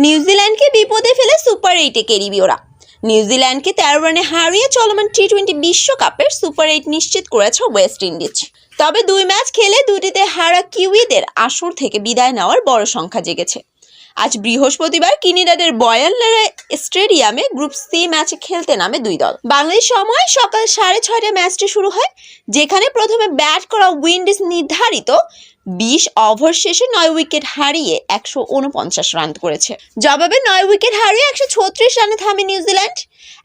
নিউজিল্যান্ডকে বিপদে ফেলে সুপার 8-এ ক্যারিবীয়রা। নিউজিল্যান্ডকে 13 রানে হারিয়ে চলমান টি-20 বিশ্বকাপের সুপার 8 নিশ্চিত করেছে ওয়েস্ট ইন্ডিজ। তবে 2 ম্যাচ খেলে দুটিতে হারা কিউইদের আসর থেকে বিদায় নেওয়ার বড় সংখ্যা জেগেছে। আজ বৃহস্পতিবার কিনিডাদের বয়ালনারা স্টেডিয়ামে গ্রুপ সি ম্যাচে খেলতে নামে দুই দল। বাংলাদেশ সময় সকাল 6:30টায় ম্যাচটি শুরু হয়, যেখানে প্রথমে ব্যাট করা উইন্ডিজ নির্ধারিত 20 ওভার শেষে 9 উইকেট হারিয়ে 149 রান করেছে। জবাবে 9 উইকেট হারিয়ে 136 রানে থামে নিউজিল্যান্ড।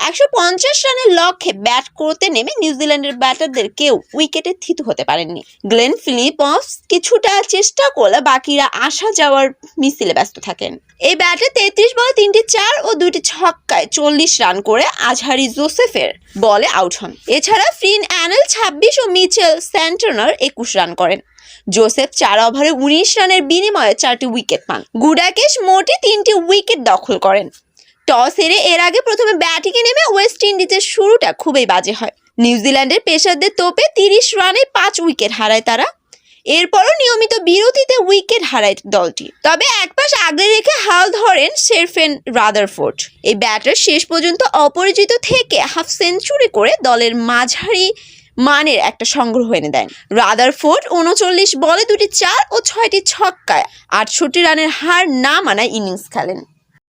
150 রানের লক্ষ্যে ব্যাট করতে নেমে নিউজিল্যান্ডের ব্যাটারদের কেউ উইকেটে থিত হতে পারেননি। গ্লেন ফিলিপস কিছুটা চেষ্টা করলে বাকিরা আসা যাওয়ার মিছিলে ব্যস্ত থাকেন। এই ব্যাটে 33 বলে 3টি 4 ও 2টি ছক্কায় 40 রান করে আজহারি জোসেফের বলে আউট হন। এছাড়া ফ্রিন অ্যানেল 26 ও মিচেল স্যান্টনার 21 রান করেন। জোসেফ 4 ওভারে 19 রানের বিনিময়ে 4টি উইকেট পান। গুডাকেশ মোটে 3টি উইকেট দখল করেন। টস হেরে এর আগে প্রথমে ব্যাটিংয়ে নেমে ওয়েস্ট ইন্ডিজের শুরুটা খুবই বাজে হয়। নিউজিল্যান্ডের পেসারদের তোপে 30 রানে 5 উইকেট হারায় তারা। এরপরও নিয়মিত বিরতিতে উইকেট হারায় দলটি। তবে এক পাশ আগলে রেখে হাল ধরেন শেরফেন রাদারফোর্ড। এই ব্যাটার শেষ পর্যন্ত অপরাজিত থেকে হাফ সেঞ্চুরি করে দলের মাঝারি মানের একটা সংগ্রহ এনে দেন। রাদারফোর্ড 39 বলে 2টি 4 ও 6টি ছক্কায় 68 রানের হার না মানায় ইনিংস খেলেন।